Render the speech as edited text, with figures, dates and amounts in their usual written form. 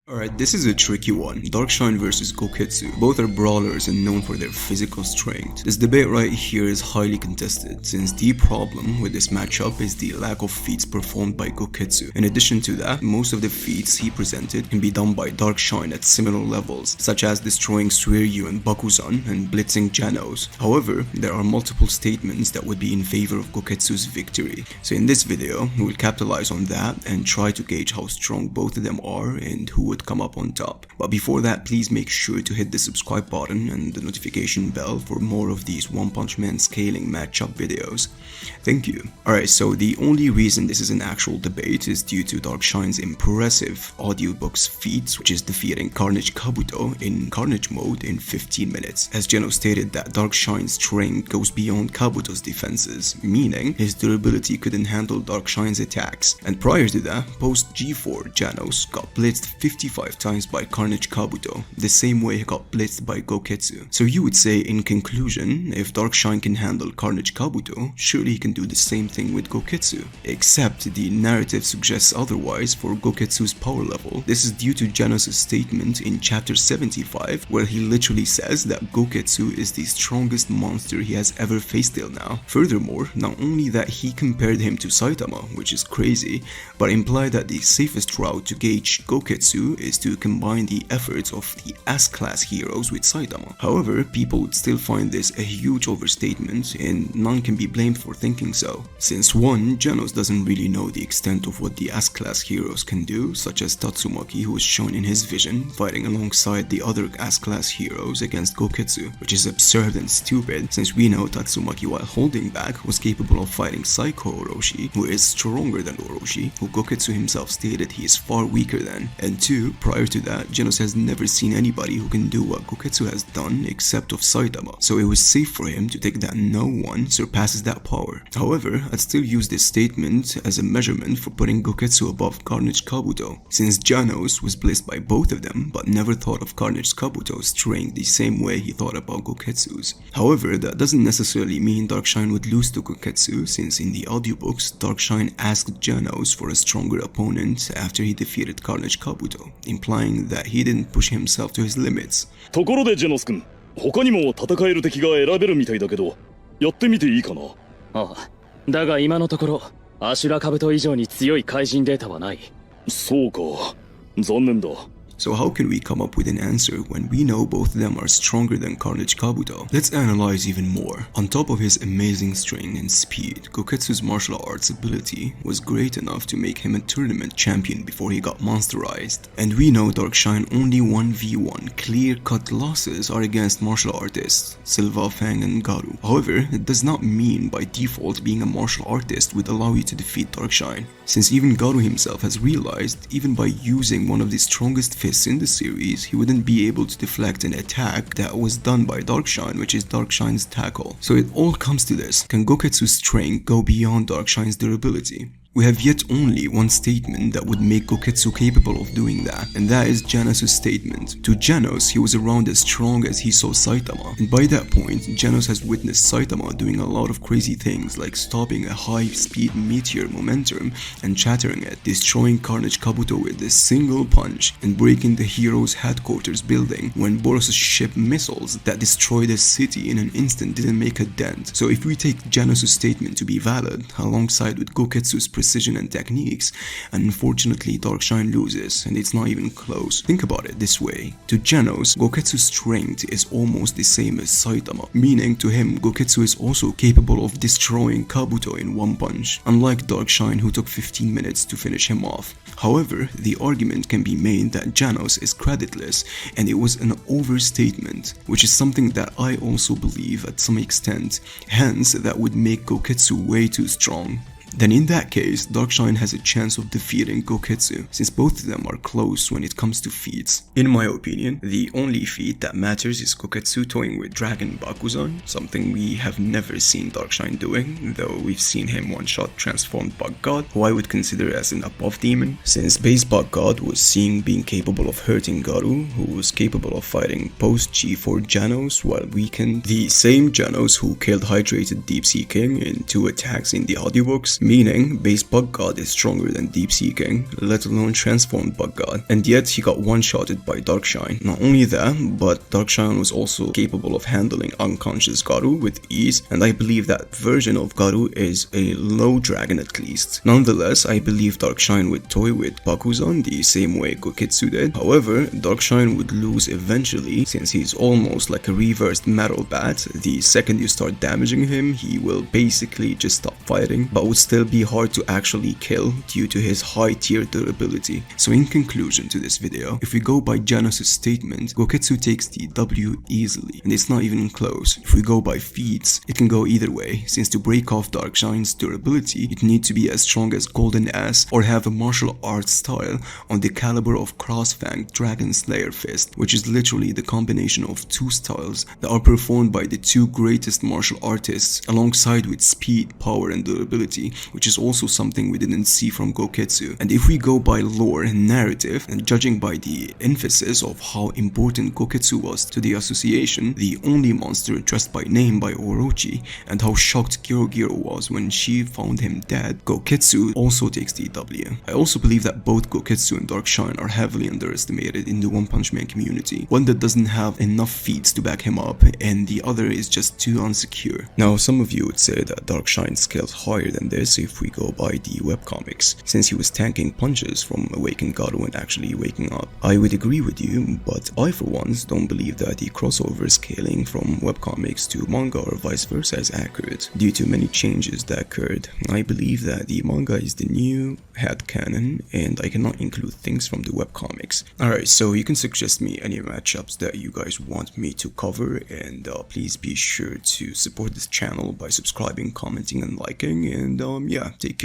Alright, this is a tricky one. Darkshine versus Gouketsu. Both are brawlers and known for their physical strength. This debate right here is highly contested, since the problem with this matchup is the lack of feats performed by Gouketsu. In addition to that, most of the feats he presented can be done by Darkshine at similar levels, such as destroying Suiryu and Bakuzan and blitzing Genos. However, there are multiple statements that would be in favor of Gouketsu's victory. So in this video, we'll capitalize on that and try to gauge how strong both of them are and who would come up on top. But before that, please make sure to hit the subscribe button and the notification bell for more of these One Punch Man scaling matchup videos. Thank you. Alright, so the only reason this is an actual debate is due to Darkshine's impressive audiobooks feat, which is defeating Carnage Kabuto in Carnage mode in 15 minutes. As Geno stated that Darkshine's strength goes beyond Kabuto's defenses, meaning his durability couldn't handle Darkshine's attacks. And prior to that, post G4, Genos got blitzed 55 times by Carnage Kabuto, the same way he got blitzed by Gouketsu. So you would say, in conclusion, if Darkshine can handle Carnage Kabuto, surely he can do the same thing with Gouketsu. Except the narrative suggests otherwise for Gouketsu's power level. This is due to Genos' statement in chapter 75, where he literally says that Gouketsu is the strongest monster he has ever faced till now. Furthermore, not only that he compared him to Saitama, which is crazy, but implied that the safest route to gauge Gouketsu is to combine the efforts of the S-class heroes with Saitama. However, people would still find this a huge overstatement, and none can be blamed for thinking so. Since 1, Genos doesn't really know the extent of what the S-class heroes can do, such as Tatsumaki, who was shown in his vision fighting alongside the other S-class heroes against Gouketsu, which is absurd and stupid since we know Tatsumaki, while holding back, was capable of fighting Psycho Orochi, who is stronger than Orochi, who Gouketsu himself stated he is far weaker than. And 2, prior to that, Genos has never seen anybody who can do what Gouketsu has done except of Saitama, so it was safe for him to take that no one surpasses that power. However, I'd still use this statement as a measurement for putting Gouketsu above Carnage Kabuto, since Genos was blitzed by both of them but never thought of Carnage Kabuto's strength the same way he thought about Gouketsu's. However, that doesn't necessarily mean Darkshine would lose to Gouketsu, since in the audiobooks, Darkshine asked Genos for a stronger opponent after he defeated Carnage Kabuto, implying that he didn't push himself to his limits. ところでジェノス君、他にも戦える敵が選べるみたいだけど、やってみていいかな。ああ、だが今のところアシュラカブト以上に強い怪人データはない。そうか、残念だ。 So how can we come up with an answer when we know both of them are stronger than Carnage Kabuto? Let's analyze even more. On top of his amazing strength and speed, Gouketsu's martial arts ability was great enough to make him a tournament champion before he got monsterized. And we know Darkshine only 1v1 clear-cut losses are against martial artists, Silva, Fang and Garu. However, it does not mean by default being a martial artist would allow you to defeat Darkshine, since even Garu himself has realized even by using one of the strongest fists in the series, he wouldn't be able to deflect an attack that was done by Darkshine, which is Darkshine's tackle. So it all comes to this: can Gouketsu's strength go beyond Darkshine's durability? We have yet only one statement that would make Gouketsu capable of doing that, and that is Genos' statement. To Genos, he was around as strong as he saw Saitama, and by that point, Genos has witnessed Saitama doing a lot of crazy things like stopping a high-speed meteor momentum and shattering it, destroying Carnage Kabuto with a single punch, and breaking the hero's headquarters building when Boros' ship missiles that destroyed a city in an instant didn't make a dent. So if we take Genos' statement to be valid, alongside with Gouketsu's precision and techniques, and unfortunately Darkshine loses, and it's not even close. Think about it this way: to Genos, Gouketsu's strength is almost the same as Saitama, meaning to him Gouketsu is also capable of destroying Kabuto in one punch, unlike Darkshine, who took 15 minutes to finish him off. However, the argument can be made that Genos is creditless, and it was an overstatement, which is something that I also believe at some extent, hence that would make Gouketsu way too strong. Then in that case, Darkshine has a chance of defeating Gouketsu, since both of them are close when it comes to feats. In my opinion, the only feat that matters is Gouketsu toying with Dragon Bakuzan, something we have never seen Darkshine doing, though we've seen him one-shot transformed Bug God, who I would consider as an above demon, since base Bug God was seen being capable of hurting Garu, who was capable of fighting post G4 Genos while weakened, the same Genos who killed Hydrated Deep Sea King in 2 attacks in the audiobooks, base, meaning base Bug God is stronger than Deep Sea King, let alone transformed Bug God, and yet he got one-shotted by Darkshine. Not only that, but Darkshine was also capable of handling unconscious Garu with ease, and I believe that version of Garu is a low dragon at least. Nonetheless, I believe Darkshine would toy with Bakuzan the same way Gouketsu did. However, Darkshine would lose eventually since he's almost like a reversed metal bat. The second you start damaging him, he will basically just stop fighting, but would still be hard to actually kill due to his high tier durability. So in conclusion to this video, if we go by Janus' statement, Gouketsu takes the W easily, and it's not even close. If we go by feats, it can go either way, since to break off Darkshine's durability, it needs to be as strong as Golden Ass or have a martial arts style on the caliber of Crossfang Dragon Slayer Fist, which is literally the combination of two styles that are performed by the two greatest martial artists alongside with speed, power and durability, which is also something we didn't see from Gouketsu. And if we go by lore and narrative, and judging by the emphasis of how important Gouketsu was to the association, the only monster addressed by name by Orochi, and how shocked Girogiro was when she found him dead, Gouketsu also takes the W. I also believe that both Gouketsu and Darkshine are heavily underestimated in the One Punch Man community, one that doesn't have enough feats to back him up, and the other is just too unsecure. Now, some of you would say that Darkshine scales higher than this if we go by the webcomics, since he was tanking punches from awakened Garu and actually waking up. I would agree with you, but I for once don't believe that the crossover scaling from webcomics to manga or vice versa is accurate, due to many changes that occurred. I believe that the manga is the new headcanon, and I cannot include things from the webcomics. Alright, so you can suggest me any matchups that you guys want me to cover, and please be sure to support this channel by subscribing, commenting and liking, and yeah, take care.